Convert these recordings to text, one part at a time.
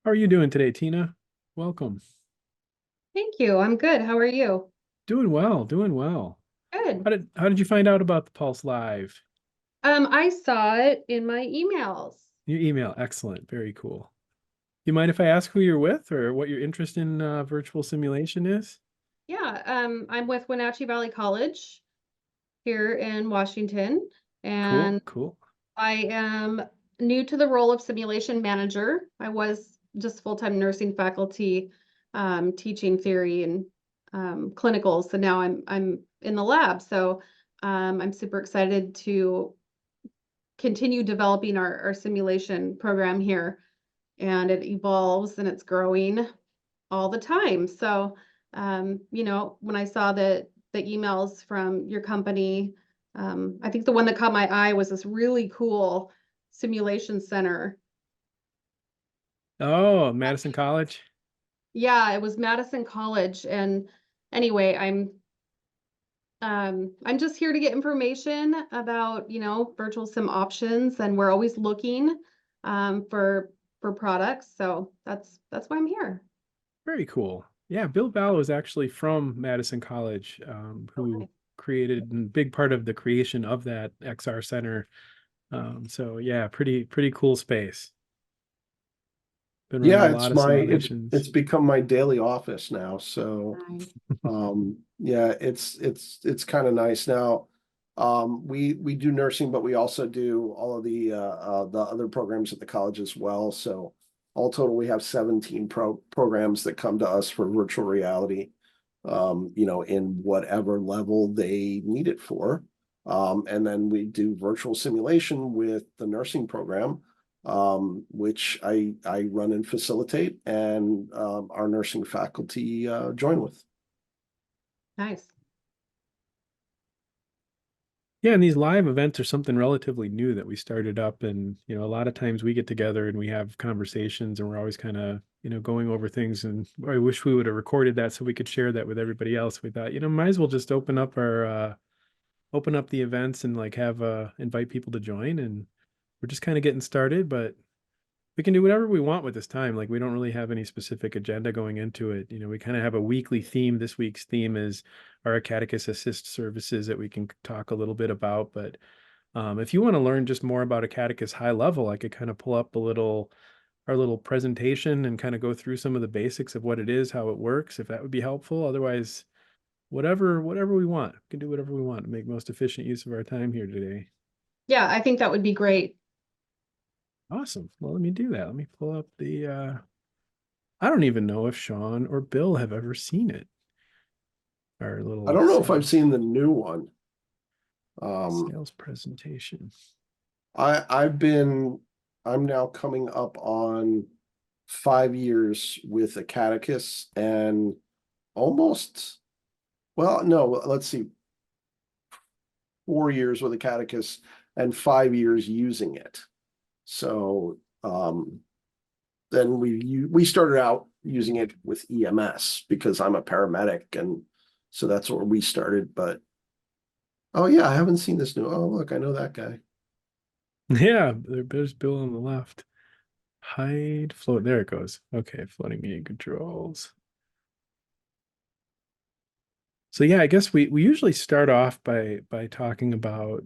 How are you doing today, Tina? Welcome. Thank you. I'm good. How are you? Doing well, doing well. Good. How did you find out about the Pulse Live? I saw it in my emails. Your email, excellent, very cool. You mind if I ask who you're with or what your interest in virtual simulation is? Yeah, I'm with Wenatchee Valley College here in Washington, Cool, and cool. I am new to the role of simulation manager. I was just full-time nursing faculty, teaching theory and clinicals, so now I'm in the lab. So I'm super excited to continue developing our simulation program here. And it evolves and it's growing all the time. So, when I saw the emails from your company, I think the one that caught my eye was this really cool simulation center. Oh, Madison College. Yeah, it was Madison College. And anyway, I'm just here to get information about, virtual sim options, and we're always looking for products. So that's why I'm here. Very cool. Yeah, Bill Ballo is actually from Madison College, who Okay. created a big part of the creation of that XR Center. So yeah, pretty cool space. Been running Yeah, a lot of it's simulations. become my daily office now. So Nice. yeah, it's kind of nice now. We do nursing, but we also do all of the other programs at the college as well. So all total we have 17 programs that come to us for virtual reality, in whatever level they need it for. And then we do virtual simulation with the nursing program, which I run and facilitate, and our nursing faculty join with. Nice. Yeah, and these live events are something relatively new that we started up. And, a lot of times we get together and we have conversations and we're always kind of, going over things. And I wish we would have recorded that so we could share that with everybody else. We thought, might as well just open up the events and like have invite people to join. And we're just kind of getting started, but we can do whatever we want with this time. Like we don't really have any specific agenda going into it. We kind of have a weekly theme. This week's theme is our Acadicus assist services that we can talk a little bit about. But if you want to learn just more about Acadicus high level, I could kind of pull up our little presentation and kind of go through some of the basics of what it is, how it works, if that would be helpful. Otherwise, whatever we want. We can do whatever we want to make most efficient use of our time here today. Yeah, I think that would be great. Awesome. Well, let me do that. Let me pull up the I don't even know if Sean or Bill have ever seen it. Our I little don't know if I've seen the new one. sales presentation. I've been I'm now coming up on 5 years with Acadicus, and almost, well, no, let's see, 4 years with Acadicus and 5 years using it. So then we started out using it with EMS because I'm a paramedic, and so that's where we started. But oh yeah, I haven't seen this new. Oh look, I know that guy. Yeah, there's Bill on the left. Hide, float. There it goes. Okay, floating media controls. So yeah, I guess we usually start off by talking about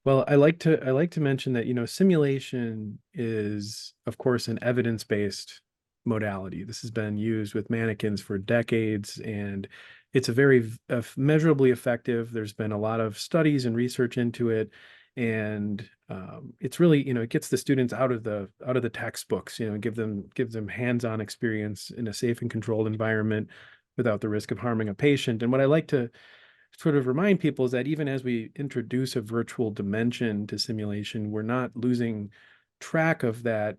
well, I like to mention that, simulation is, of course, an evidence-based modality. This has been used with mannequins for decades, and it's a very measurably effective. There's been a lot of studies and research into it, and it's really, it gets the students out of the textbooks, give them hands-on experience in a safe and controlled environment without the risk of harming a patient. And what I like to sort of remind people is that even as we introduce a virtual dimension to simulation, we're not losing track of that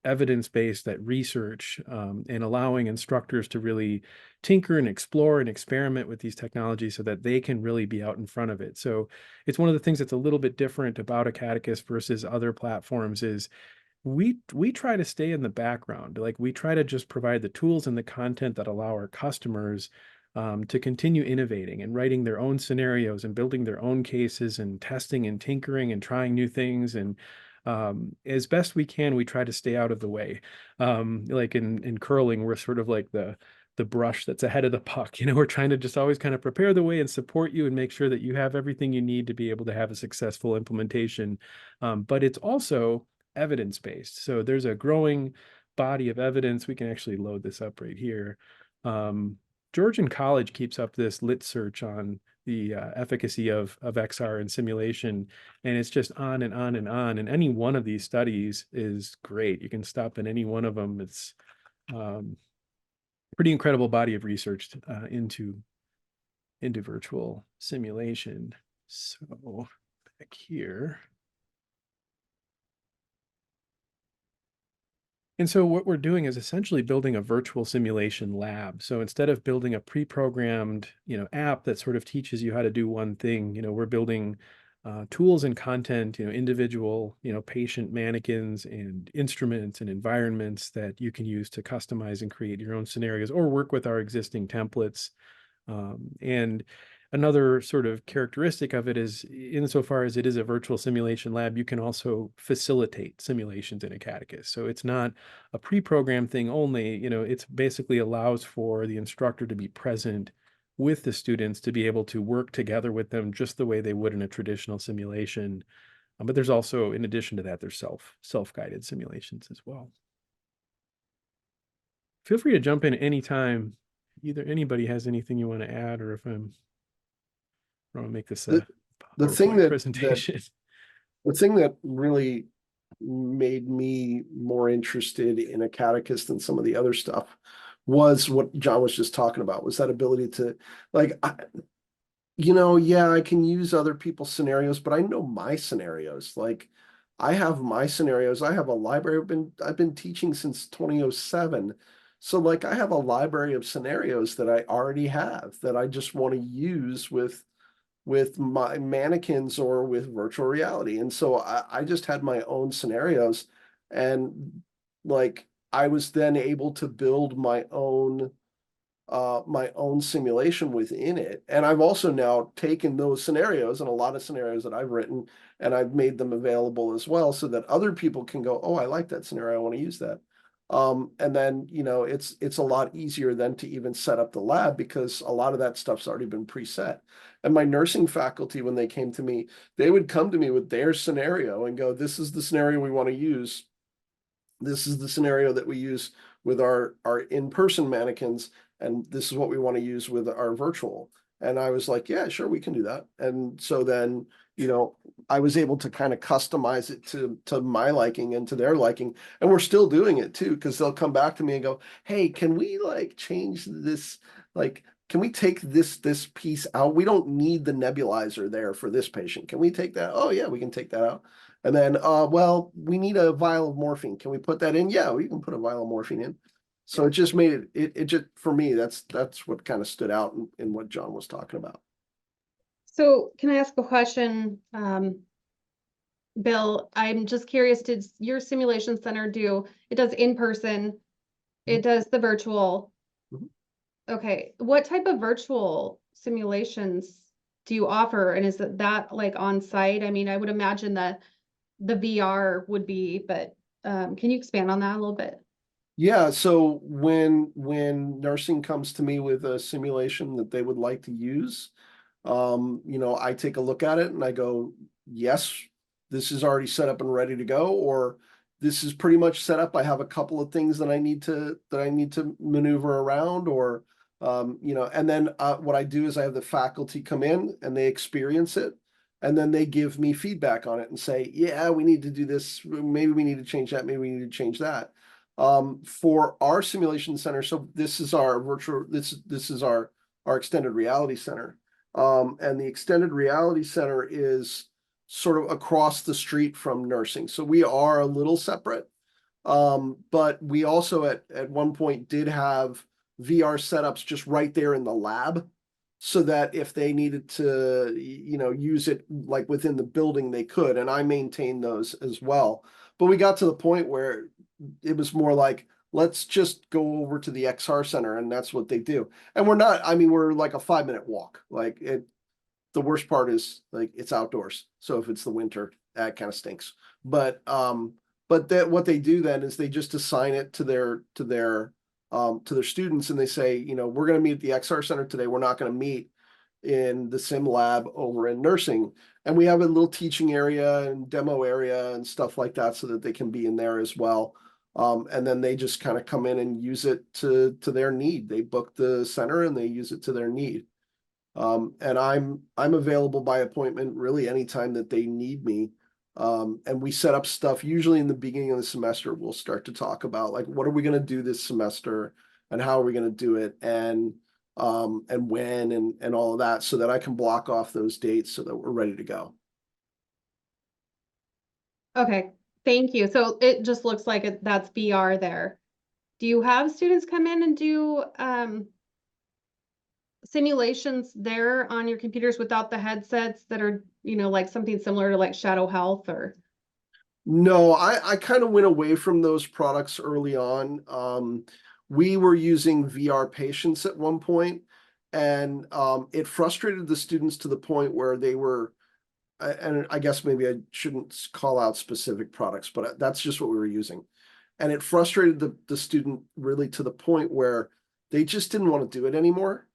evidence-based, that research, and allowing instructors to really tinker and explore and experiment with these technologies so that they can really be out in front of it. So it's one of the things that's a little bit different about Acadicus versus other platforms is we try to stay in the background. Like we try to just provide the tools and the content that allow our customers to continue innovating and writing their own scenarios and building their own cases and testing and tinkering and trying new things. And As best we can, we try to stay out of the way. Like in curling, we're sort of like the brush that's ahead of the puck. We're trying to just always kind of prepare the way and support you and make sure that you have everything you need to be able to have a successful implementation. But it's also evidence-based. So there's a growing body of evidence. We can actually load this up right here. Georgian College keeps up this lit search on the efficacy of XR in simulation, and it's just on and on and on. And any one of these studies is great. You can stop in any one of them. It's pretty incredible body of research into virtual simulation. So back here. And so what we're doing is essentially building a virtual simulation lab. So instead of building a pre-programmed, app that sort of teaches you how to do one thing, we're building tools and content, individual, patient mannequins and instruments and environments that you can use to customize and create your own scenarios or work with our existing templates. And another sort of characteristic of it is, insofar as it is a virtual simulation lab, you can also facilitate simulations in Acadicus. So it's not a pre-programmed thing only, it's basically allows for the instructor to be present with the students to be able to work together with them just the way they would in a traditional simulation. But there's also, in addition to that, there's self-guided simulations as well. Feel free to jump in anytime. Either anybody has anything you want to add, or if I want to make this a the thing PowerPoint presentation. The thing that really made me more interested in Acadicus than some of the other stuff was what Jon was just talking about, was that ability to, like, yeah, I can use other people's scenarios, but I know my scenarios. Like, I have my scenarios. I have a library. I've been teaching since 2007. So like I have a library of scenarios that I already have that I just want to use with my mannequins or with virtual reality. And so I just had my own scenarios, and like I was then able to build my own simulation within it. And I've also now taken those scenarios and a lot of scenarios that I've written, and I've made them available as well so that other people can go, oh, I like that scenario, I want to use that. And then, it's a lot easier then to even set up the lab because a lot of that stuff's already been preset. And my nursing faculty, when they came to me, they would come to me with their scenario and go, this is the scenario we want to use. This is the scenario that we use with our in-person mannequins, and this is what we want to use with our virtual. And I was like, yeah, sure, we can do that. And so then, I was able to kind of customize it to my liking and to their liking. And we're still doing it too, because they'll come back to me and go, hey, can we like change this? Like, can we take this piece out? We don't need the nebulizer there for this patient. Can we take that? Oh yeah, we can take that out. And then, well, we need a vial of morphine. Can we put that in? Yeah, we can put a vial of morphine in. So it just made it just, for me, that's what kind of stood out in what Jon was talking about. So can I ask a question? Bill, I'm just curious, did your simulation center it does in-person, it does the virtual. Mhm. Okay, what type of virtual simulations do you offer? And is that like on site? I mean, I would imagine that the VR would be, but can you expand on that a little bit? Yeah, so when nursing comes to me with a simulation that they would like to use, I take a look at it and I go, yes, this is already set up and ready to go, or this is pretty much set up. I have a couple of things that I need to maneuver around, or and then what I do is I have the faculty come in and they experience it, and then they give me feedback on it and say, yeah, we need to do this, maybe we need to change that, maybe we need to change that. For our simulation center, so this is our virtual, this is our extended reality center. And the extended reality center is sort of across the street from nursing. So we are a little separate. But we also at one point did have VR setups just right there in the lab, so that if they needed to, use it like within the building, they could. And I maintained those as well. But we got to the point where it was more like, let's just go over to the XR center, and that's what they do. And we're like a 5-minute walk. Like the worst part is like it's outdoors. So if it's the winter, that kind of stinks. But that what they do then is they just assign it to their students, and they say, you know, we're going to meet at the XR Center today. We're not going to meet in the sim lab over in nursing. And we have a little teaching area and demo area and stuff like that so that they can be in there as well. And then they just kind of come in and use it to their need. They book the center and they use it to their need. And I'm available by appointment really anytime that they need me. And we set up stuff usually in the beginning of the semester. We'll start to talk about like, what are we going to do this semester and how are we going to do it, and when and all of that, so that I can block off those dates so that we're ready to go. Okay, thank you. So it just looks like that's VR there. Do you have students come in and do simulations there on your computers without the headsets that are, you know, like something similar to like Shadow Health or? No, I kind of went away from those products early on. We were using VR patients at one point, and it frustrated the students to the point where they were, and I guess maybe I shouldn't call out specific products, but that's just what we were using. And it frustrated the student really to the point where they just didn't want to do it anymore.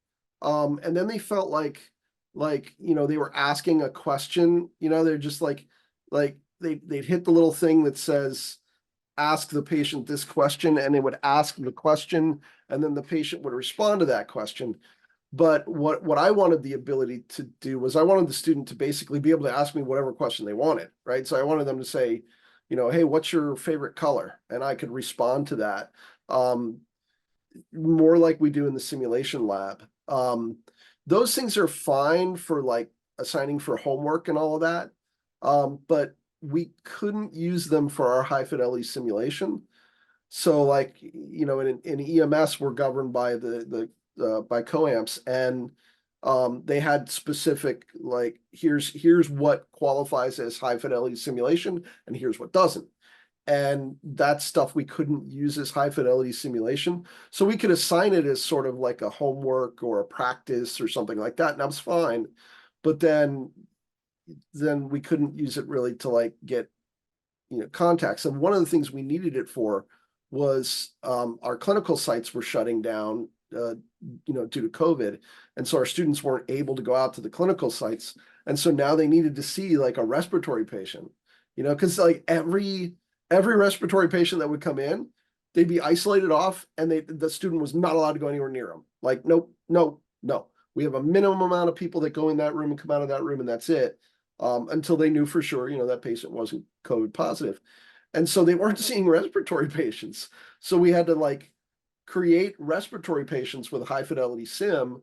And then they felt like, you know, they were asking a question, you know, they're just like they'd hit the little thing that says, ask the patient this question, and they would ask the question, and then the patient would respond to that question. But what I wanted the ability to do was I wanted the student to basically be able to ask me whatever question they wanted, right? So I wanted them to say, you know, hey, what's your favorite color? And I could respond to that. More like we do in the simulation lab. Those things are fine for like assigning for homework and all of that. But we couldn't use them for our high fidelity simulation. So like, you know, in EMS, we're governed by by COAMPS, and they had specific, like, here's what qualifies as high fidelity simulation and here's what doesn't. And that stuff we couldn't use as high fidelity simulation. So we could assign it as sort of like a homework or a practice or something like that. And that was fine. But then we couldn't use it really to like get, you know, contacts. And one of the things we needed it for was our clinical sites were shutting down, you know, due to COVID. And so our students weren't able to go out to the clinical sites. And so now they needed to see like a respiratory patient, you know, because like every respiratory patient that would come in, they'd be isolated off, and the student was not allowed to go anywhere near them. Like, nope, no, no. We have a minimum amount of people that go in that room and come out of that room, and that's it. Until they knew for sure, you know, that patient wasn't COVID positive. And so they weren't seeing respiratory patients. So we had to like create respiratory patients with high fidelity sim.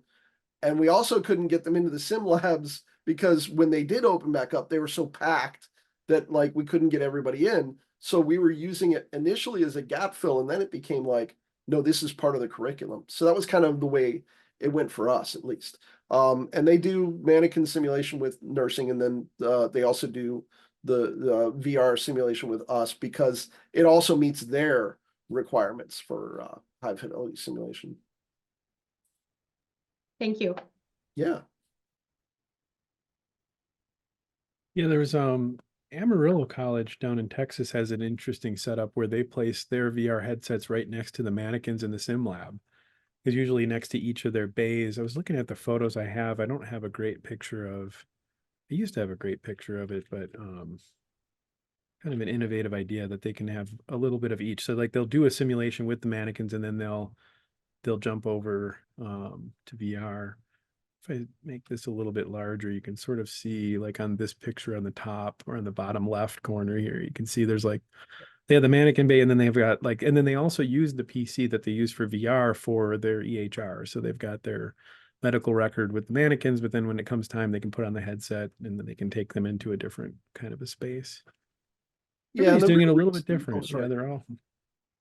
And we also couldn't get them into the sim labs because when they did open back up, they were so packed that like we couldn't get everybody in. So we were using it initially as a gap fill, and then it became like, no, this is part of the curriculum. So that was kind of the way it went for us, at least. And they do mannequin simulation with nursing, and then they also do the VR simulation with us because it also meets their requirements for high fidelity simulation. Thank you. Yeah. Yeah, there was Amarillo College down in Texas has an interesting setup where they place their VR headsets right next to the mannequins in the sim lab. Is usually next to each of their bays. I was looking at the photos I have. I don't have a great picture of, I used to have a great picture of it, but kind of an innovative idea that they can have a little bit of each. So like they'll do a simulation with the mannequins, and then they'll jump over to VR. If I make this a little bit larger, you can sort of see like on this picture on the top or on the bottom left corner here, you can see there's like, they have the mannequin bay, and then they've got like, and then they also use the PC that they use for VR for their EHR. So they've got their medical record with the mannequins, but then when it comes time, they can put on the headset and then they can take them into a different kind of a space. Yeah. Everybody's doing it a real little bit reason- different. sorry. Yeah, they're all,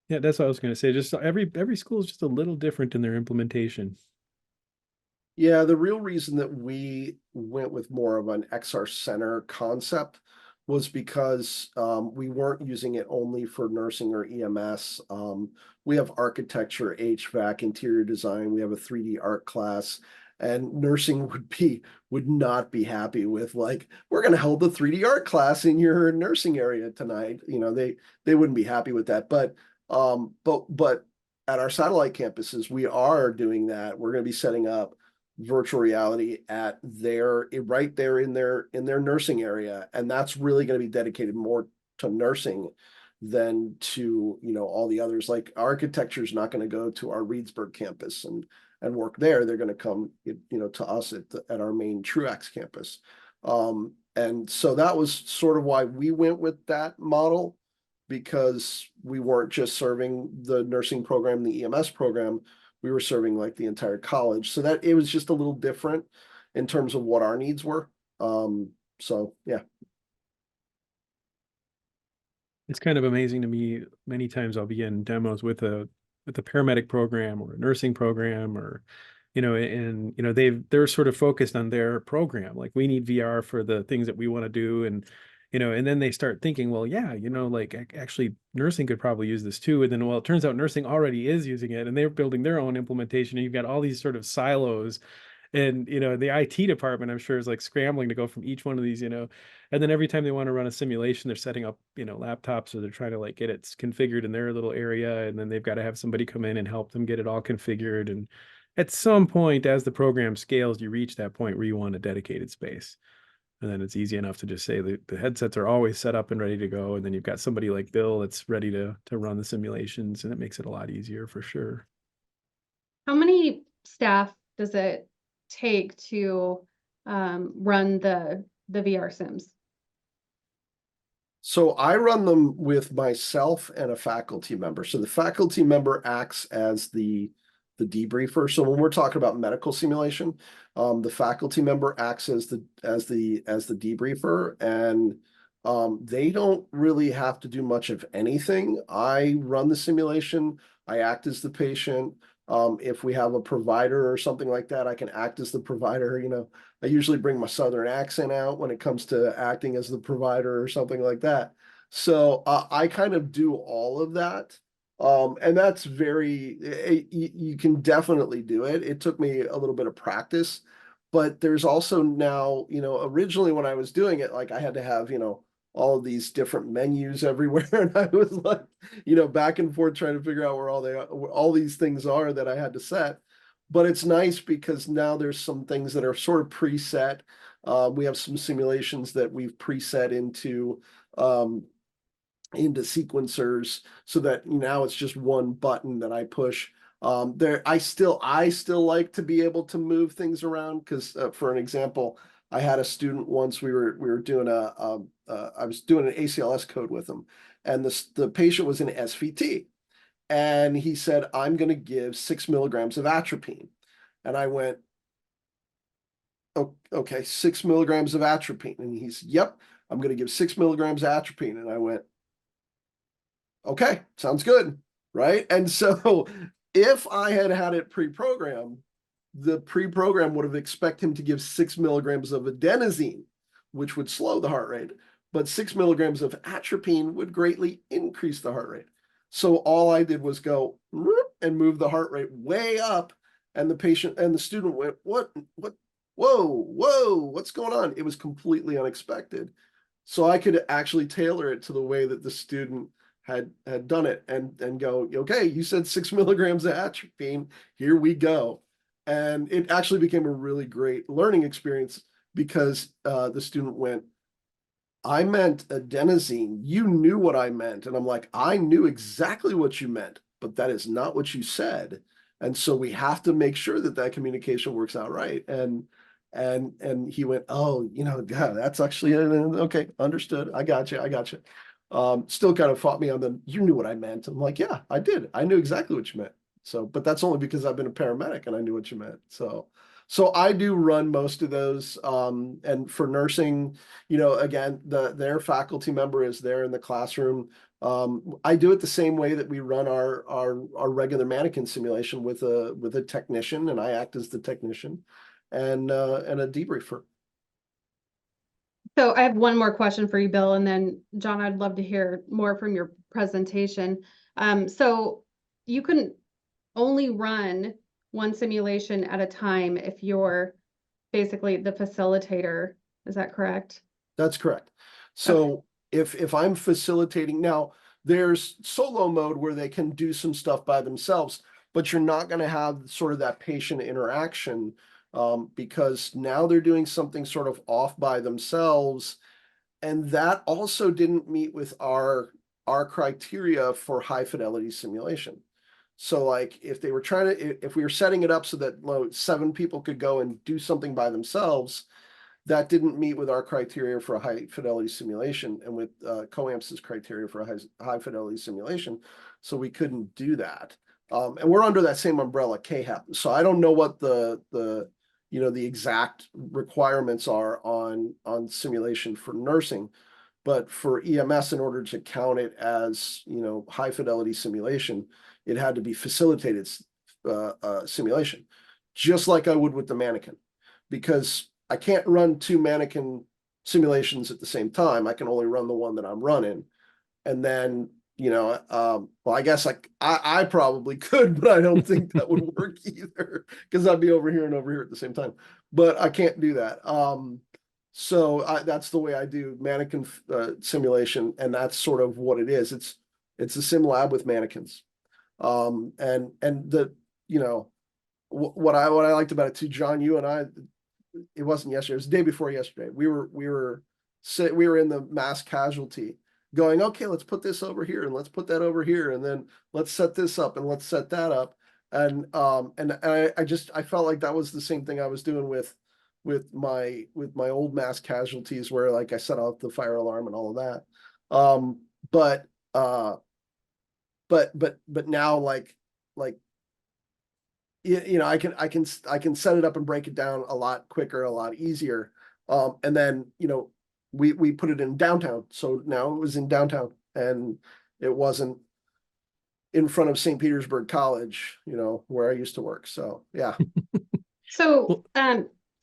yeah, that's what I was going to say. Just every school is just a little different in their implementation. Yeah, the real reason that we went with more of an XR Center concept was because we weren't using it only for nursing or EMS. We have architecture, HVAC, interior design. We have a 3D art class. And nursing would not be happy with, like, we're going to hold the 3D art class in your nursing area tonight. They wouldn't be happy with that. But at our satellite campuses, we are doing that. We're going to be setting up virtual reality at right there in their nursing area, and that's really going to be dedicated more to nursing than to all the others. Like, architecture is not going to go to our Reedsburg campus and work there. They're going to come to us at our main Truax campus. And so that was sort of why we went with that model, because we weren't just serving the nursing program, the EMS program, we were serving like the entire college. So that it was just a little different in terms of what our needs were. So yeah. It's kind of amazing to me. Many times I'll be in demos with a paramedic program or a nursing program, or and they're sort of focused on their program. Like, we need VR for the things that we want to do, and and then they start thinking, well, yeah, like, actually nursing could probably use this too. And then, well, it turns out nursing already is using it, and they're building their own implementation, and you've got all these sort of silos. And the IT department, I'm sure, is like scrambling to go from each one of these, and then every time they want to run a simulation, they're setting up laptops, or they're trying to like get it configured in their little area, and then they've got to have somebody come in and help them get it all configured. And at some point, as the program scales, you reach that point where you want a dedicated space, and then it's easy enough to just say the headsets are always set up and ready to go, and then you've got somebody like Bill that's ready to run the simulations, and it makes it a lot easier for sure. How many staff does it take to run the VR sims? So I run them with myself and a faculty member. So the faculty member acts as the debriefer. So when we're talking about medical simulation, the faculty member acts as the debriefer, and they don't really have to do much of anything. I run the simulation. I act as the patient. If we have a provider or something like that, I can act as the provider. I usually bring my Southern accent out when it comes to acting as the provider or something like that. So I kind of do all of that. And that's you can definitely do it. It took me a little bit of practice, but there's also now, originally when I was doing it, like, I had to have, all of these different menus everywhere. And I was like, back and forth trying to figure out where all these things are that I had to set. But it's nice because now there's some things that are sort of preset. We have some simulations that we've preset into sequencers, so that now it's just one button that I push. I still like to be able to move things around, because for an example, I had a student once. We were doing I was doing an ACLS code with him, and the patient was in SVT, and he said, I'm going to give 6 milligrams of atropine, and I went, oh, okay, 6 milligrams of atropine, and he's, yep, I'm going to give 6 milligrams of atropine, and I went, okay, sounds good, right? And so if I had it pre-programmed, the pre-program would have expected him to give 6 milligrams of adenosine, which would slow the heart rate, but 6 milligrams of atropine would greatly increase the heart rate. So all I did was go and move the heart rate way up, and the patient and the student went, what, whoa, what's going on? It was completely unexpected. So I could actually tailor it to the way that the student had done it, and go, okay, you said 6 milligrams of atropine, here we go. And it actually became a really great learning experience, because the student went, I meant adenosine. You knew what I meant. And I'm like, I knew exactly what you meant, but that is not what you said. And so we have to make sure that communication works out right. And he went, oh, God, that's actually okay, understood. I got you. Still kind of fought me on you knew what I meant. I'm like, yeah, I did. I knew exactly what you meant. So, but that's only because I've been a paramedic and I knew what you meant. So I do run most of those. And for nursing, again, their faculty member is there in the classroom. I do it the same way that we run our regular mannequin simulation, with a technician, and I act as the technician, and a debriefer. So I have one more question for you, Bill, and then John, I'd love to hear more from your presentation. So you can only run one simulation at a time if you're basically the facilitator. Is that correct? That's correct. Okay. So if I'm facilitating now, there's solo mode where they can do some stuff by themselves, but you're not going to have sort of that patient interaction because now they're doing something sort of off by themselves. And that also didn't meet with our criteria for high fidelity simulation. So like if they were trying to, if we were setting it up so that 7 people could go and do something by themselves, that didn't meet with our criteria for a high fidelity simulation and with COAMPS's criteria for a high fidelity simulation. So we couldn't do that. And we're under that same umbrella, CAHAP. So I don't know what the exact requirements are on simulation for nursing, but for EMS, in order to count it as high fidelity simulation, it had to be facilitated simulation, just like I would with the mannequin, because I can't run 2 mannequin simulations at the same time. I can only run the one that I'm running. And then, well, I guess I probably could, but I don't think that would work either because I'd be over here and over here at the same time. But I can't do that. So that's the way I do mannequin simulation, and that's sort of what it is. It's a sim lab with mannequins. And the what I liked about it too, John, you and I, it wasn't yesterday, it was the day before yesterday. We were in the mass casualty going, okay, let's put this over here and let's put that over here, and then let's set this up and let's set that up. And I felt like that was the same thing I was doing with my old mass casualties, where like I set off the fire alarm and all of that. But now like I can set it up and break it down a lot quicker, a lot easier. And then we put it in downtown, so now it was in downtown and it wasn't in front of St. Petersburg College, where I used to work. So yeah. So,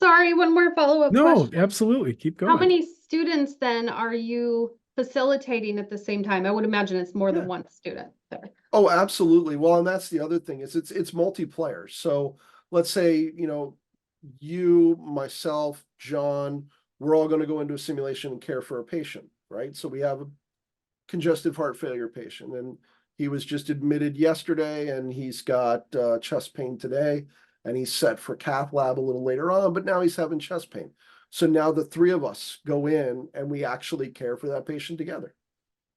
sorry, one more follow-up No, question. absolutely. Keep going. How many students then are you facilitating at the same time? I would imagine it's more than one student there. Oh, absolutely. Well, and that's the other thing is it's multiplayer. So let's say, you, myself, John, we're all going to go into a simulation and care for a patient, right? So we have a congestive heart failure patient, and he was just admitted yesterday, and he's got chest pain today, and he's set for cath lab a little later on, but now he's having chest pain. So now the 3 of us go in and we actually care for that patient together.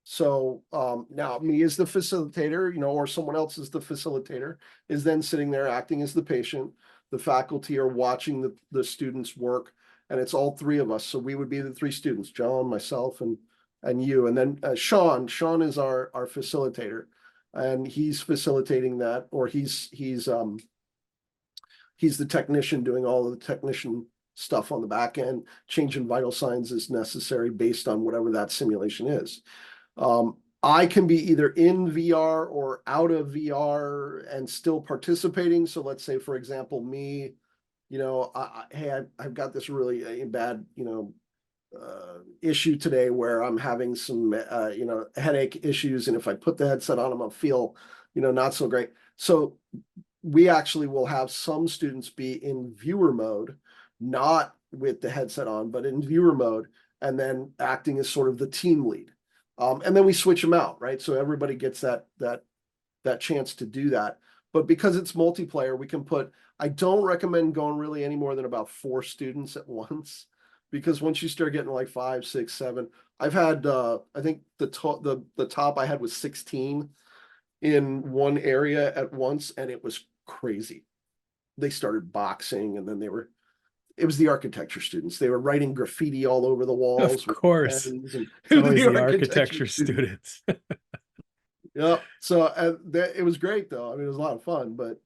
So now me as the facilitator, or someone else as the facilitator, is then sitting there acting as the patient. The faculty are watching the students work, and it's all 3 of us. So we would be the 3 students, John, myself, and you. And then Sean is our facilitator, and he's facilitating that, or he's the technician doing all of the technician stuff on the back end, changing vital signs as necessary based on whatever that simulation is. I can be either in VR or out of VR and still participating. So let's say, for example, me, I've got this really bad, issue today where I'm having some, headache issues. And if I put the headset on, I'm gonna feel, not so great. So we actually will have some students be in viewer mode, not with the headset on, but in viewer mode, and then acting as sort of the team lead. And then we switch them out, right? So everybody gets that chance to do that. But because it's multiplayer, we can I don't recommend going really any more than about 4 students at once, because once you start getting like 5, 6, 7, I've had, I think the top I had was 16 in one area at once, and it was crazy. They started boxing, and then it was the architecture students. They were writing graffiti all over the walls. Of course. It's Always the architecture students. Yeah. So it was great though. I mean, it was a lot of fun, but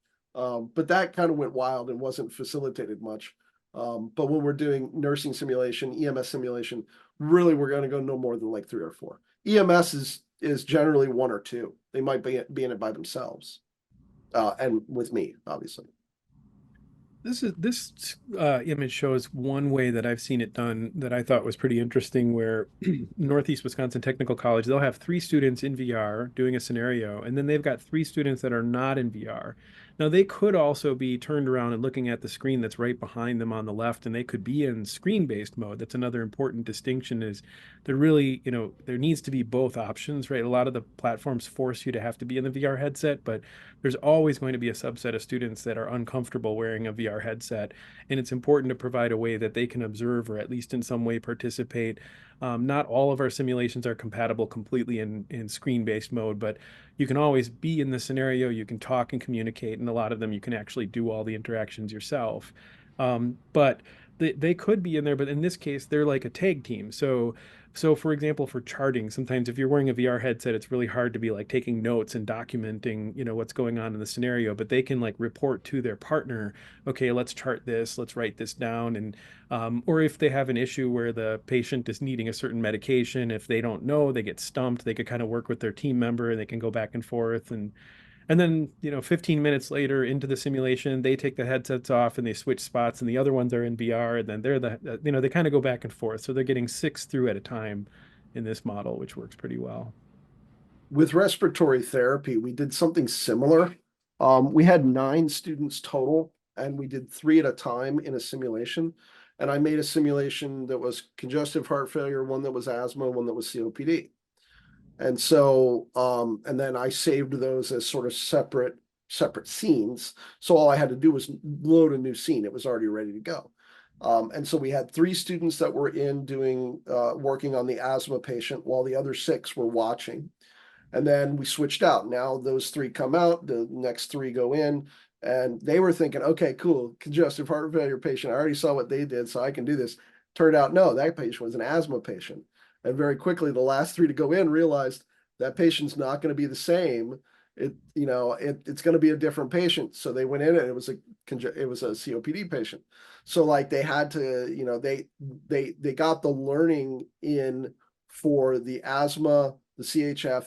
that kind of went wild and wasn't facilitated much. But when we're doing nursing simulation, EMS simulation, really we're going to go no more than like 3 or 4. EMS is generally 1 or 2. They might be in it by themselves. And with me, obviously. This image shows one way that I've seen it done that I thought was pretty interesting, where Northeast Wisconsin Technical College, they'll have three students in VR doing a scenario, and then they've got three students that are not in VR. Now they could also be turned around and looking at the screen that's right behind them on the left, and they could be in screen-based mode. That's another important distinction, is there really, there needs to be both options, right? A lot of the platforms force you to have to be in the VR headset, but there's always going to be a subset of students that are uncomfortable wearing a VR headset. And it's important to provide a way that they can observe or at least in some way participate. Not all of our simulations are compatible completely in screen-based mode, but you can always be in the scenario, you can talk and communicate, and a lot of them you can actually do all the interactions yourself. But they could be in there, but in this case, they're like a tag team. So for example, for charting, sometimes if you're wearing a VR headset, it's really hard to be like taking notes and documenting, what's going on in the scenario, but they can like report to their partner, okay, let's chart this, let's write this down. And or if they have an issue where the patient is needing a certain medication, if they don't know, they get stumped, they could kind of work with their team member and they can go back and forth. And then, 15 minutes later into the simulation, they take the headsets off and they switch spots, and the other ones are in VR. And then they kind of go back and forth. So they're getting 6 through at a time in this model, which works pretty well. With respiratory therapy, we did something similar. We had 9 students total, and we did 3 at a time in a simulation. And I made a simulation that was congestive heart failure, one that was asthma, one that was COPD. And so, and then I saved those as sort of separate scenes. So all I had to do was load a new scene. It was already ready to go. And so we had 3 students that were in doing working on the asthma patient while the other 6 were watching. And then we switched out. Now those 3 come out, the next 3 go in, and they were thinking, okay, cool, congestive heart failure patient. I already saw what they did, so I can do this. Turned out, no, that patient was an asthma patient. And very quickly, the last 3 to go in realized that patient's not going to be the same. It's going to be a different patient. So they went in and it was a COPD patient. So like they had to, they got the learning in for the asthma, the CHF,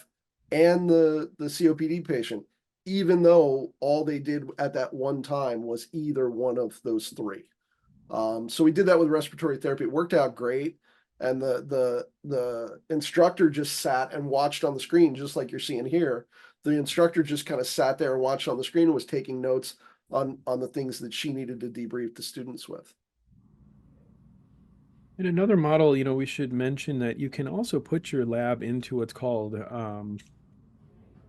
and the COPD patient, even though all they did at that one time was either one of those 3. So we did that with respiratory therapy. It worked out great. And the instructor just sat and watched on the screen, just like you're seeing here. The instructor just kind of sat there and watched on the screen and was taking notes on the things that she needed to debrief the students with. In another model, we should mention that you can also put your lab into what's called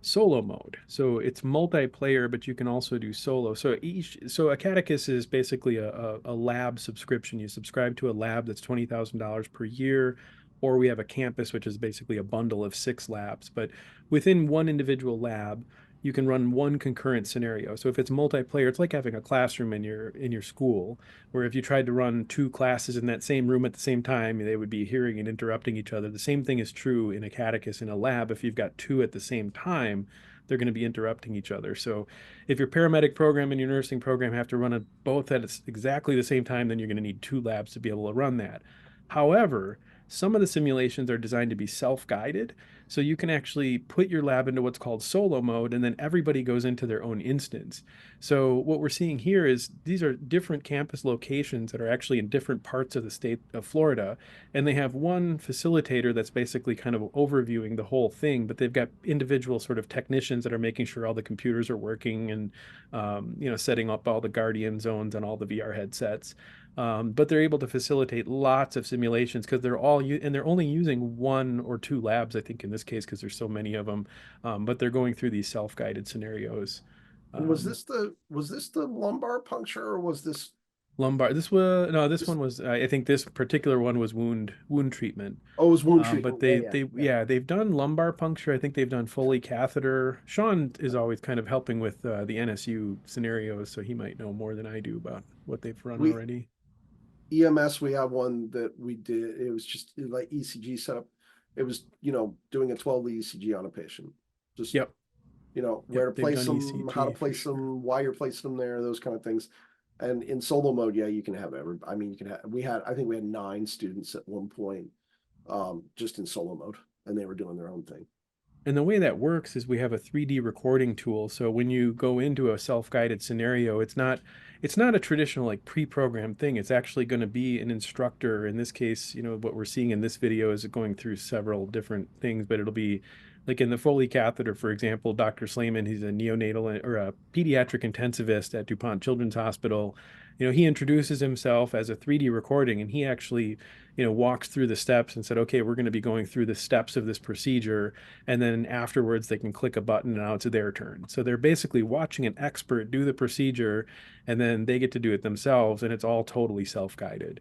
solo mode. So it's multiplayer, but you can also do solo. So Acadicus is basically a lab subscription. You subscribe to a lab that's $20,000 per year, or we have a campus, which is basically a bundle of 6 labs. But within one individual lab, you can run one concurrent scenario. So if it's multiplayer, it's like having a classroom in your school, where if you tried to run 2 classes in that same room at the same time, they would be hearing and interrupting each other. The same thing is true in Acadicus in a lab. If you've got 2 at the same time, they're going to be interrupting each other. So if your paramedic program and your nursing program have to run it both at exactly the same time, then you're going to need 2 labs to be able to run that. However, some of the simulations are designed to be self-guided. So you can actually put your lab into what's called solo mode, and then everybody goes into their own instance. So what we're seeing here is these are different campus locations that are actually in different parts of the state of Florida, and they have one facilitator that's basically kind of overviewing the whole thing, but they've got individual sort of technicians that are making sure all the computers are working and setting up all the guardian zones on all the VR headsets. But they're able to facilitate lots of simulations because and they're only using 1 or 2 labs, I think, in this case, because there's so many of them. But they're going through these self-guided scenarios. And was this the lumbar puncture, or was this Lumbar. This was no. This this? one was. I think this particular one was wound treatment. Oh, it was wound But treatment. they Yeah, they yeah. yeah they've done lumbar puncture. I think they've done Foley catheter. Sean is always kind of helping with the NSU scenarios, so he might know more than I do about what they've run We already. EMS, we have one that we did. It was just like ECG setup. It was, doing a 12 lead ECG on a patient. Just, Yep. where Yep. to They've place done them, how to ECG for place sure. them, why you're placing them there, those kind of things. And in solo mode, yeah, you can have you can have, I think we had 9 students at one point, just in solo mode, and they were doing their own thing. And the way that works is we have a 3D recording tool. So when you go into a self-guided scenario, it's not a traditional like pre-programmed thing. It's actually going to be an instructor. In this case, what we're seeing in this video is going through several different things, but it'll be like in the Foley catheter, for example, Dr. Slayman, he's a neonatal or a pediatric intensivist at DuPont Children's Hospital. He introduces himself as a 3D recording, and he actually, walks through the steps and said, okay, we're going to be going through the steps of this procedure, and then afterwards they can click a button and now it's their turn. So they're basically watching an expert do the procedure, and then they get to do it themselves, and it's all totally self-guided.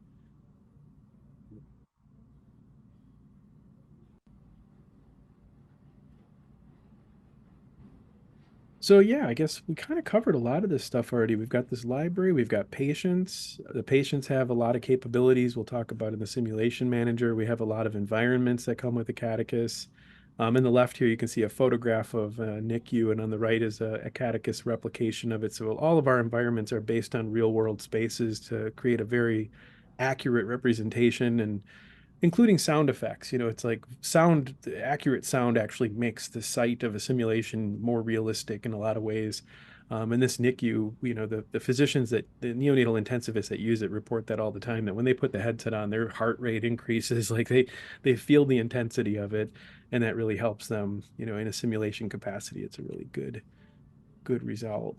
So yeah, I guess we kind of covered a lot of this stuff already. We've got this library, we've got patients. The patients have a lot of capabilities. We'll talk about in the simulation manager. We have a lot of environments that come with the Acadicus. In the left here, you can see a photograph of NICU, and on the right is a Acadicus replication of it. So all of our environments are based on real world spaces to create a very accurate representation, and including sound effects. It's like accurate sound actually makes the sight of a simulation more realistic in a lot of ways. In this NICU, the physicians the neonatal intensivists that use it report that all the time, that when they put the headset on, their heart rate increases, like they feel the intensity of it, and that really helps them, in a simulation capacity. It's a really good result.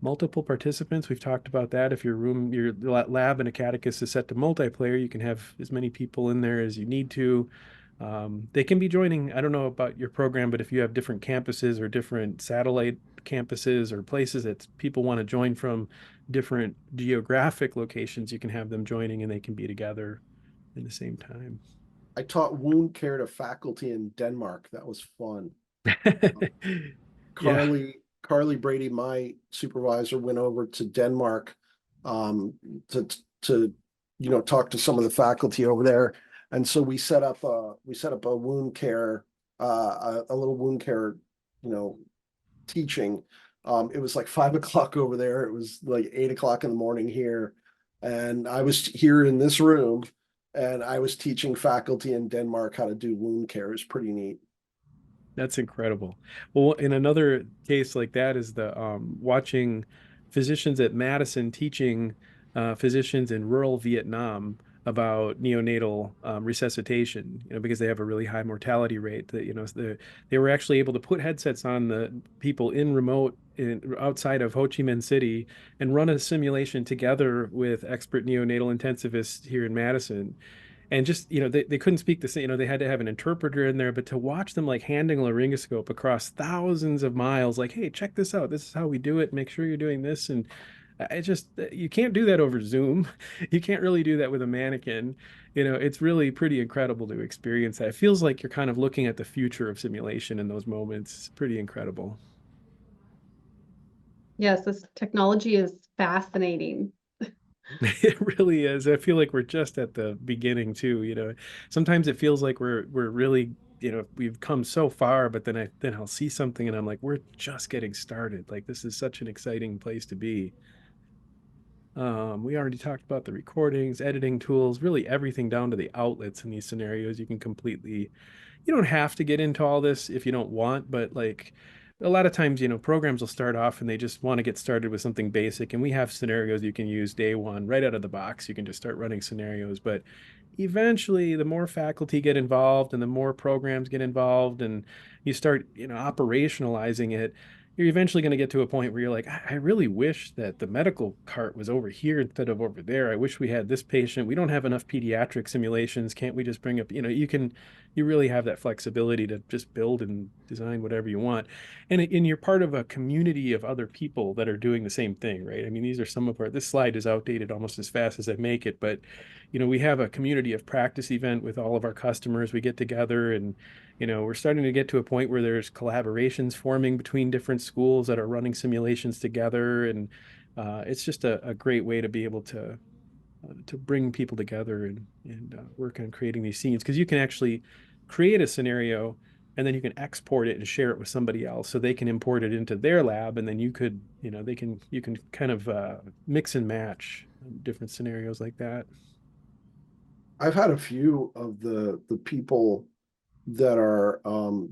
Multiple participants, we've talked about that. If your lab in Acadicus is set to multiplayer, you can have as many people in there as you need to. They can be joining, I don't know about your program, but if you have different campuses or different satellite campuses or places that people want to join from different geographic locations, you can have them joining and they can be together in the same time. I taught wound care to faculty in Denmark. That was fun. Yeah, Carly Brady, my supervisor, went over to Denmark um, to to talk to some of the faculty over there, and so we set up a wound care a little wound care you know teaching. It was like 5 o'clock over there. It was like 8 o'clock in the morning here, and I was here in this room, and I was teaching faculty in Denmark how to do wound care. It was pretty neat. that's incredible. Well, in another case like that is the watching physicians at Madison teaching physicians in rural Vietnam about neonatal resuscitation, because they have a really high mortality rate. That they were actually able to put headsets on the people outside of Ho Chi Minh City and run a simulation together with expert neonatal intensivists here in Madison, and just they couldn't speak the same. They had to have an interpreter in there, but to watch them like handing a laryngoscope across thousands of miles, like, hey, check this out, this is how we do it, make sure you're doing this. And I just you can't do that over Zoom. You can't really do that with a mannequin. It's really pretty incredible to experience that. It feels like you're kind of looking at the future of simulation in those moments. It's pretty incredible. Yes, this technology is fascinating. It really is. I feel like we're just at the beginning too, Sometimes it feels like we're really, we've come so far, but then I'll see something and I'm like, we're just getting started. Like this is such an exciting place to be. We already talked about the recordings, editing tools, really everything down to the outlets in these scenarios. You don't have to get into all this if you don't want, but like a lot of times, programs will start off and they just want to get started with something basic. And we have scenarios you can use day one right out of the box. You can just start running scenarios. But eventually, the more faculty get involved and the more programs get involved and you start, operationalizing it, you're eventually going to get to a point where you're like, I really wish that the medical cart was over here instead of over there. I wish we had this patient. We don't have enough pediatric simulations. Can't we just bring up, you really have that flexibility to just build and design whatever you want. And you're part of a community of other people that are doing the same thing, right? I mean, these are some of this slide is outdated almost as fast as I make it, but we have a community of practice event with all of our customers. We get together and we're starting to get to a point where there's collaborations forming between different schools that are running simulations together. And it's just a great way to be able to bring people together and work on creating these scenes, because you can actually create a scenario and then you can export it and share it with somebody else so they can import it into their lab, and then you can kind of mix and match different scenarios like that. I've had a few of the people that are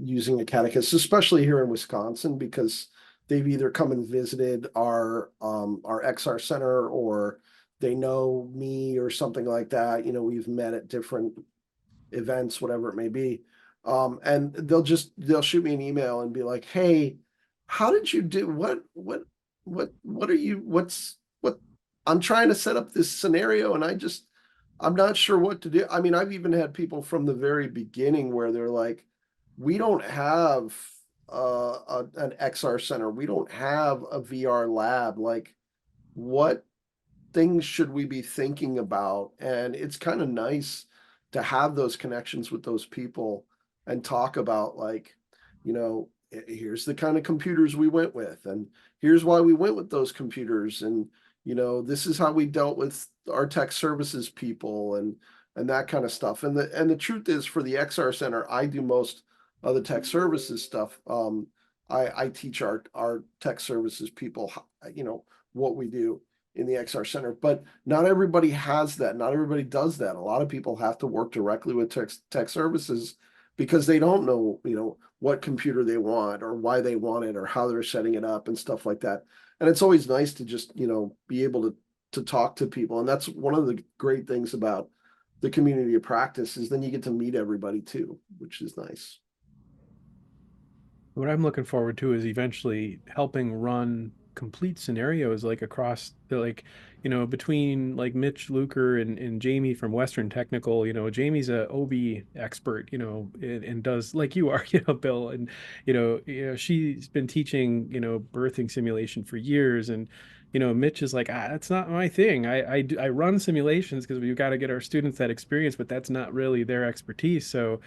using Acadicus, especially here in Wisconsin, because they've either come and visited our XR center, or they know me or something like that. You know, we've met at different events, whatever it may be. And they'll shoot me an email and be like, "Hey, how did you do? What are you? What? I'm trying to set up this scenario, and I'm not sure what to do." I mean, I've even had people from the very beginning where they're like, "We don't have an XR center. We don't have a VR lab. Like, what things should we be thinking about?" And it's kind of nice to have those connections with those people and talk about, like, here's the kind of computers we went with, and here's why we went with those computers, and this is how we dealt with our tech services people, and that kind of stuff. And the truth is, for the XR Center, I do most of the tech services stuff. I teach our tech services people, what we do in the XR Center, but not everybody has that. Not everybody does that. A lot of people have to work directly with tech services because they don't know, what computer they want or why they want it or how they're setting it up and stuff like that. And it's always nice to just, be able to talk to people. And that's one of the great things about the community of practice, is then you get to meet everybody too, which is nice. What I'm looking forward to is eventually helping run complete scenarios like across the between like Mitch Luker and Jamie from Western Technical. Jamie's a OB expert, and does like you are, Bill, and she's been teaching, birthing simulation for years, and Mitch is like, that's not my thing. I run simulations because we've got to get our students that experience, but that's not really their expertise. So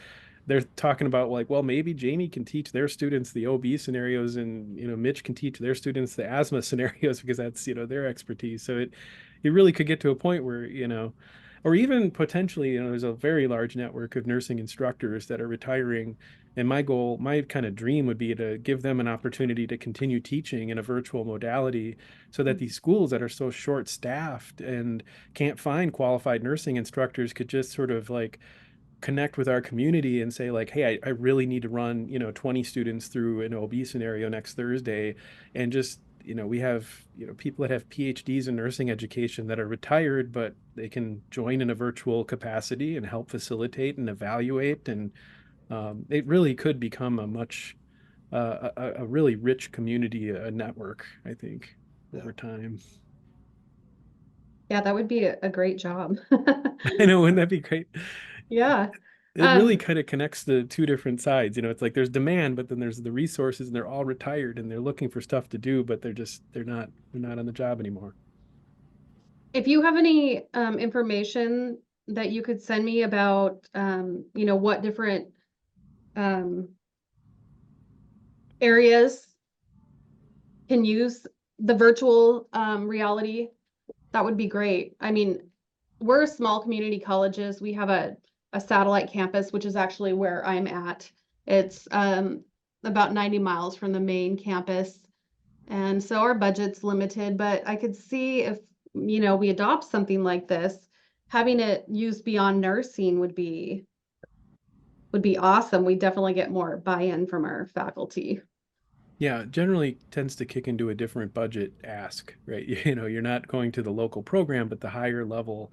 they're talking about like, well, maybe Jamie can teach their students the OB scenarios, and Mitch can teach their students the asthma scenarios because that's their expertise. So it really could get to a point where or even potentially there's a very large network of nursing instructors that are retiring, and my kind of dream would be to give them an opportunity to continue teaching in a virtual modality, so that these schools that are so short staffed and can't find qualified nursing instructors could just sort of like connect with our community and say like, hey, I really need to run 20 students through an OB scenario next Thursday. And just we have people that have PhDs in nursing education that are retired, but they can join in a virtual capacity and help facilitate and evaluate. And it really could become a much a really rich community, a network, I think, Yeah. over time. Yeah, that would be a great job. I know, wouldn't that be great? Yeah. It really Um, kind of connects the two different sides. It's like there's demand, but then there's the resources, and they're all retired and they're looking for stuff to do, but they're not on the job anymore. if you have any information that you could send me about what different um areas can use the virtual reality, that would be great. I mean, we're small community colleges. We have a satellite campus, which is actually where I'm at. It's about 90 miles from the main campus. And so our budget's limited, but I could see if, we adopt something like this, having it used beyond nursing would be awesome. We definitely get more buy-in from our faculty. Yeah, generally tends to kick into a different budget ask, right? You're not going to the local program, but the higher level.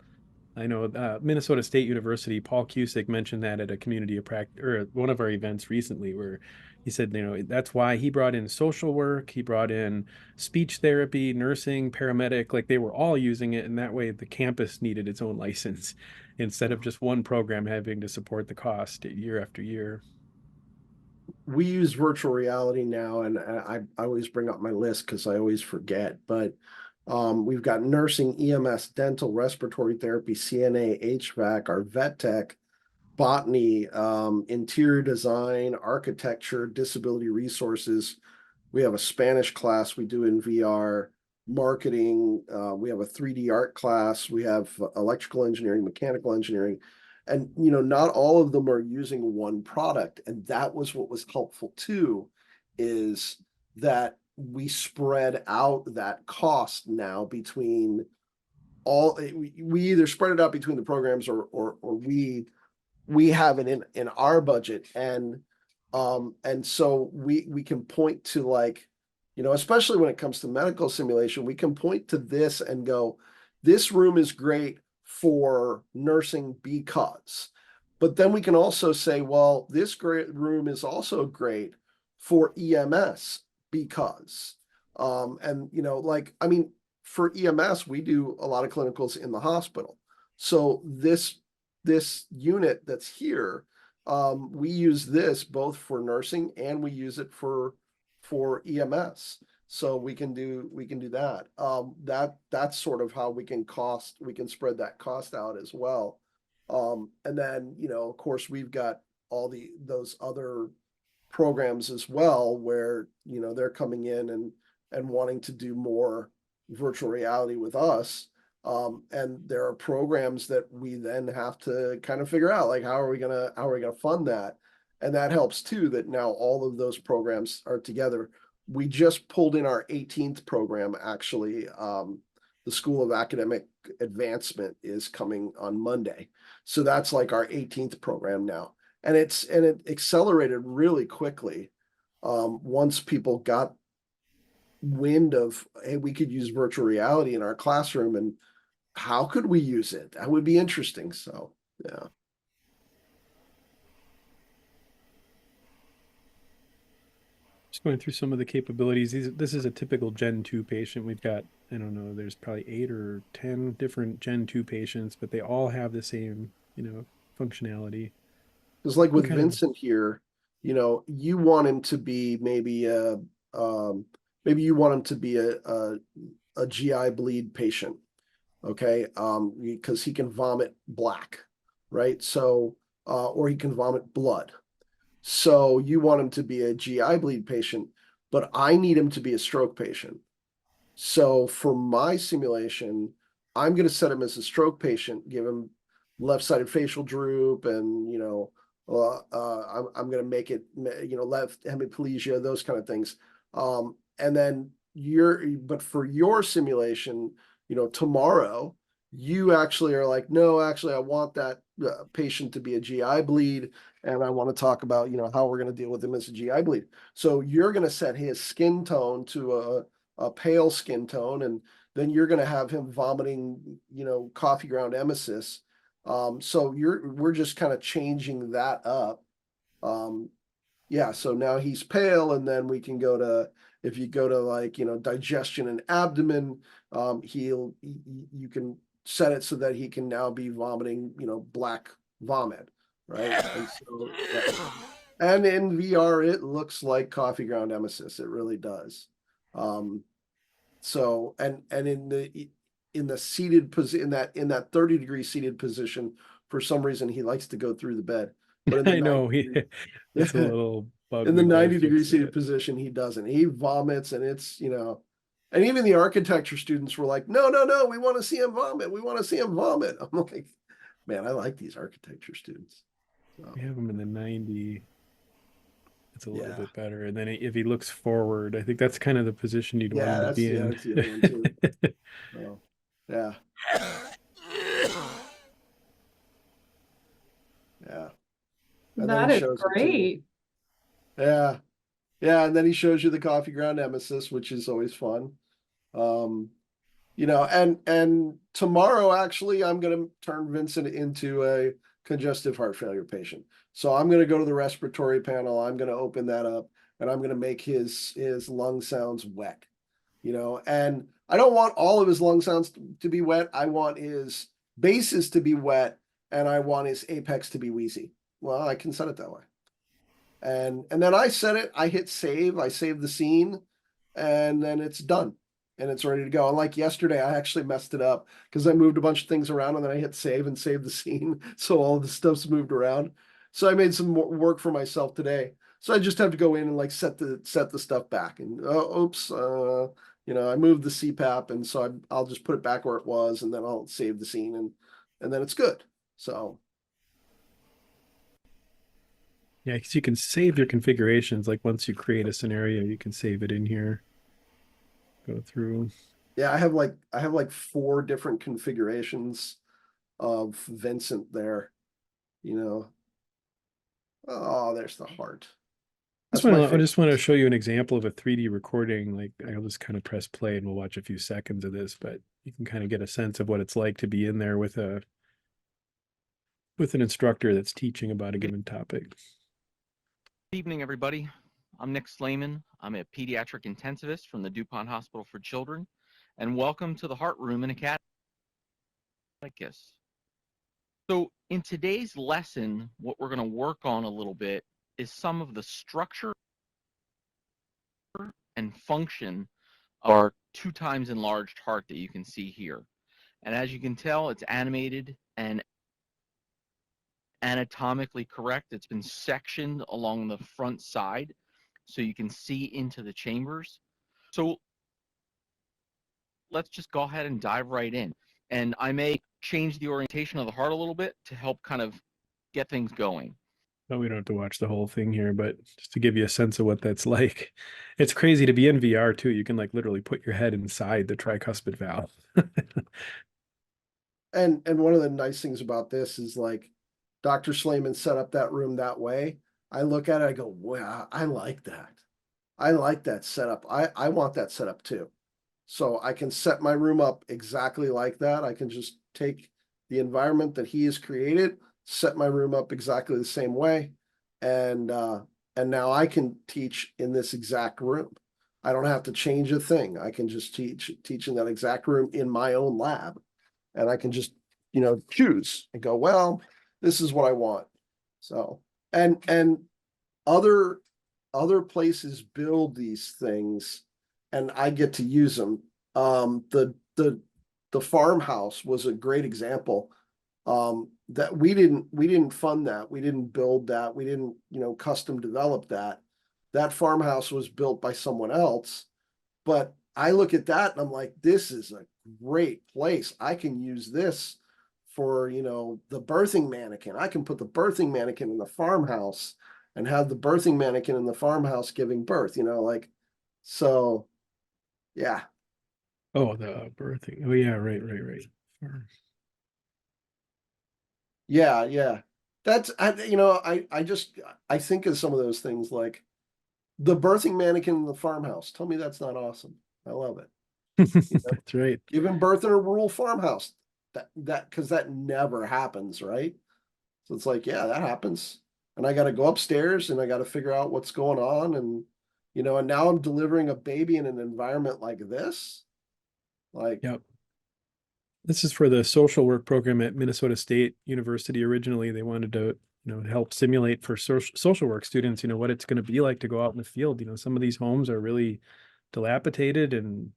I know Minnesota State University, Paul Cusick mentioned that at a community of practice or at one of our events recently, where he said, that's why he brought in social work, he brought in speech therapy, nursing, paramedic, like they were all using it. And that way the campus needed its own license instead of just one program having to support the cost year after year. We use virtual reality now, and I always bring up my list because I always forget. But we've got nursing, EMS, dental, respiratory therapy, CNA, HVAC, our vet tech, botany, interior design, architecture, disability resources. We have a Spanish class we do in VR, marketing. We have a 3D art class. We have electrical engineering, mechanical engineering. And, not all of them are using one product. And that was what was helpful too, is that we spread out that cost now between we either spread it out between the programs, or we we have it in our budget. And so we can point to, like, especially when it comes to medical simulation, we can point to this and go, this room is great for nursing because. But then we can also say, well, this great room is also great for EMS because. And like, I mean, for EMS, we do a lot of clinicals in the hospital. So this unit that's here, we use this both for nursing and we use it for EMS. So we can do that. That's sort of how we can spread that cost out as well. And then, of course, we've got all those other programs as well where, they're coming in and wanting to do more virtual reality with us. And there are programs that we then have to kind of figure out, like, how are we gonna fund that? And that helps too, that now all of those programs are together. We just pulled in our 18th program, actually. The School of Academic Advancement is coming on Monday. So that's like our 18th program now. And it accelerated really quickly. Once people got wind of, hey, we could use virtual reality in our classroom, and how could we use it? That would be interesting. So, yeah. Just going through some of the capabilities. This is a typical Gen 2 patient. We've got, I don't know, there's probably 8 or 10 different Gen 2 patients, but they all have the same, functionality. Because like What with kind of Vincent here, you want him to be maybe you want him to be a GI bleed patient. Okay. Because he can vomit black, right? So, or he can vomit blood. So you want him to be a GI bleed patient, but I need him to be a stroke patient. So for my simulation, I'm going to set him as a stroke patient, give him left-sided facial droop, and I'm going to make it left hemiplegia, those kind of things. And then but for your simulation, tomorrow, you actually are like, no, actually, I want that patient to be a GI bleed, and I want to talk about how we're going to deal with him as a GI bleed. So you're going to set his skin tone to a pale skin tone, and then you're going to have him vomiting, coffee ground emesis. So we're just kind of changing that up. Yeah, so now he's pale, and then we can go to, if you go to like, digestion and abdomen, you can set it so that he can now be vomiting, black vomit, right? And so, and in VR, it looks like coffee ground emesis. It really does. So, and in the seated position, in that 30-degree seated position, for some reason, he likes to go through the bed. But in the I know 90 it's a little bug in the we've got to 90-degree fix seated it. position, he doesn't. He vomits, and it's, and even the architecture students were like, no, no, no, we want to see him vomit. We want to see him vomit. I'm like, man, I like these architecture students. So, We have him in the 90. It's a little yeah. bit better. And then if he looks forward, I think that's kind of the position you'd want Yeah, him to be in. that's the other one too. So, yeah. Yeah. And then That he is shows it to you. great. Yeah. Yeah. And then he shows you the coffee ground emesis, which is always fun. Um, and tomorrow, actually, I'm going to turn Vincent into a congestive heart failure patient. So I'm going to go to the respiratory panel. I'm going to open that up, and I'm going to make his lung sounds wet, and I don't want all of his lung sounds to be wet. I want his bases to be wet, and I want his apex to be wheezy. Well, I can set it that way. And then I set it, I hit save, I save the scene, and then it's done and it's ready to go. And like yesterday, I actually messed it up because I moved a bunch of things around, and then I hit save and save the scene. So all the stuff's moved around. So I made some more work for myself today. So I just have to go in and like set the stuff back, and oops, I moved the CPAP, and so I'll just put it back where it was, and then I'll save the scene, and then it's good. So Yeah, because you can save your configurations. Like once you create a scenario, you can save it in here. Go through. yeah, I have like 4 different configurations of Vincent there, Oh, there's the heart. Just That's my want to, I favorite. just want to show you an example of a 3D recording. Like I'll just kind of press play and we'll watch a few seconds of this, but you can kind of get a sense of what it's like to be in there with an instructor that's teaching about a Good given topic. evening, everybody. I'm Nick Slayman. I'm a pediatric intensivist from the DuPont Hospital for Children, and welcome to the Heart Room in Acadicus. So in today's lesson, what we're going to work on a little bit is some of the structure and function of our 2 times enlarged heart that you can see here. And as you can tell, it's animated and anatomically correct. It's been sectioned along the front side so you can see into the chambers. So let's just go ahead and dive right in. And I may change the orientation of the heart a little bit to help kind of get things going. But we don't have to watch the whole thing here, but just to give you a sense of what that's like. It's crazy to be in VR too. You can like literally put your head inside the tricuspid valve. And one of the nice things about this is like Dr. Slayman set up that room that way. I look at it, I go, wow, I like that. I like that setup. I want that setup too. So I can set my room up exactly like that. I can just take the environment that he has created, set my room up exactly the same way, and now I can teach in this exact room. I don't have to change a thing. I can just teach in that exact room in my own lab, and I can just choose and go, well, this is what I want. So and other places build these things and I get to use them. The farmhouse was a great example. That we didn't fund that. We didn't build that. We didn't, custom develop that. That farmhouse was built by someone else. But I look at that and I'm like, this is a great place. I can use this for, the birthing mannequin. I can put the birthing mannequin in the farmhouse and have the birthing mannequin in the farmhouse giving birth, so yeah. Oh, the birthing. Oh yeah, right. Yeah. That's I think of some of those things like the birthing mannequin in the farmhouse. Tell me that's not awesome. I love it. That's right. Giving birth in a rural farmhouse. That because that never happens, right? So it's like, yeah, that happens. And I got to go upstairs and I got to figure out what's going on. And, and now I'm delivering a baby in an environment like this. Like, Yep. This is for the social work program at Minnesota State University. Originally, they wanted to, help simulate for social work students, what it's going to be like to go out in the field. Some of these homes are really dilapidated and,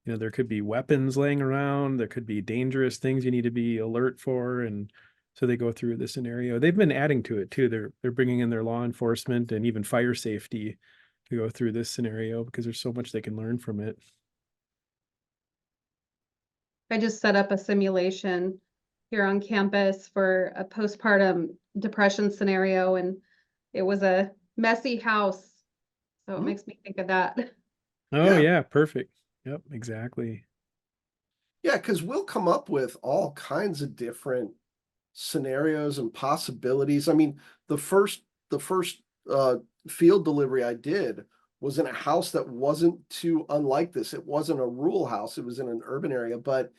there could be weapons laying around. There could be dangerous things you need to be alert for. And so they go through the scenario. They've been adding to it too. They're bringing in their law enforcement and even fire safety to go through this scenario because there's so much they can learn from it. I just set up a simulation here on campus for a postpartum depression scenario, and it was a messy house. So it makes me think of that. Oh yeah, perfect. Yep, exactly. yeah, because we'll come up with all kinds of different scenarios and possibilities. I mean, the first field delivery I did was in a house that wasn't too unlike this. It wasn't a rural house, it was in an urban area, but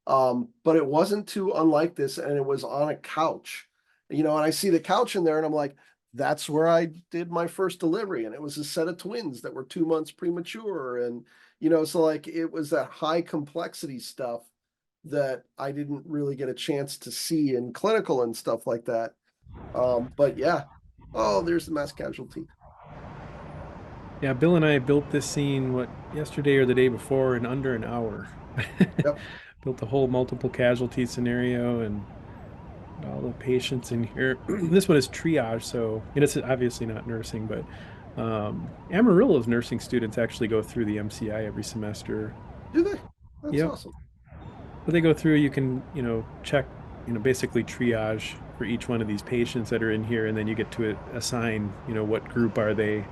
it wasn't too unlike this, and it was on a couch. And I see the couch in there and I'm like, that's where I did my first delivery. And it was a set of twins that were 2 months premature. And, so like it was that high complexity stuff that I didn't really get a chance to see in clinical and stuff like that. But yeah. Oh, there's the mass casualty. Yeah, Bill and I built this scene, yesterday or the day before in under an hour. Yep. Built the whole multiple casualty scenario and all the patients in here. This one is triage, so it's obviously not nursing, but Amarillo's nursing students actually go through the MCI every semester. Do they? That's Yep. awesome. But they go through, you can, check, basically triage for each one of these patients that are in here, and then you get to assign, what group are they,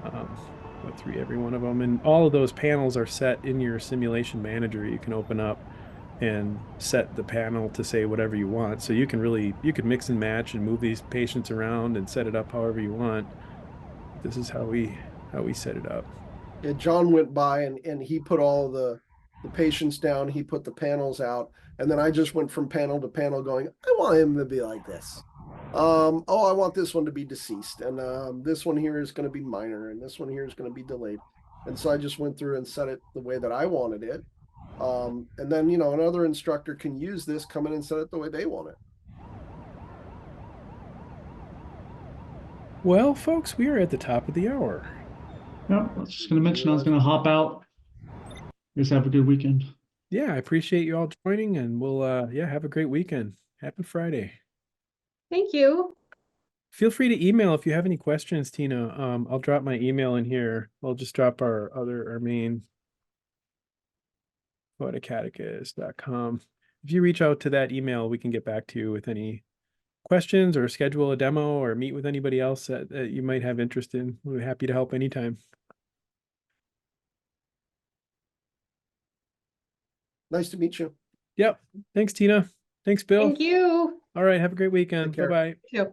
go through every one of them. And all of those panels are set in your simulation manager. You can open up and set the panel to say whatever you want. So you can mix and match and move these patients around and set it up however you want. This is how we set it up. Yeah, John went by and he put all the patients down, he put the panels out, and then I just went from panel to panel going, I want him to be like this. Oh, I want this one to be deceased, and this one here is going to be minor, and this one here is going to be delayed. And so I just went through and set it the way that I wanted it. And then, you know, another instructor can use this, come in and set it the way they want it. Well, folks, we are at the top of the hour. Yeah, I was just going to mention I was going to hop out. You guys have a good weekend. Yeah, I appreciate you all joining, and we'll yeah, have a great weekend. Happy Friday. Thank you. Feel free to email if you have any questions, Tina. I'll drop my email in here. I'll just drop our main at acadicus.com. If you reach out to that email, we can get back to you with any questions or schedule a demo or meet with anybody else that you might have interest in. We're happy to help anytime. Nice to meet you. Yep. Thanks, Tina. Thanks, Bill. Thank you. All right. Have a great weekend. Take care. Bye-bye. You too.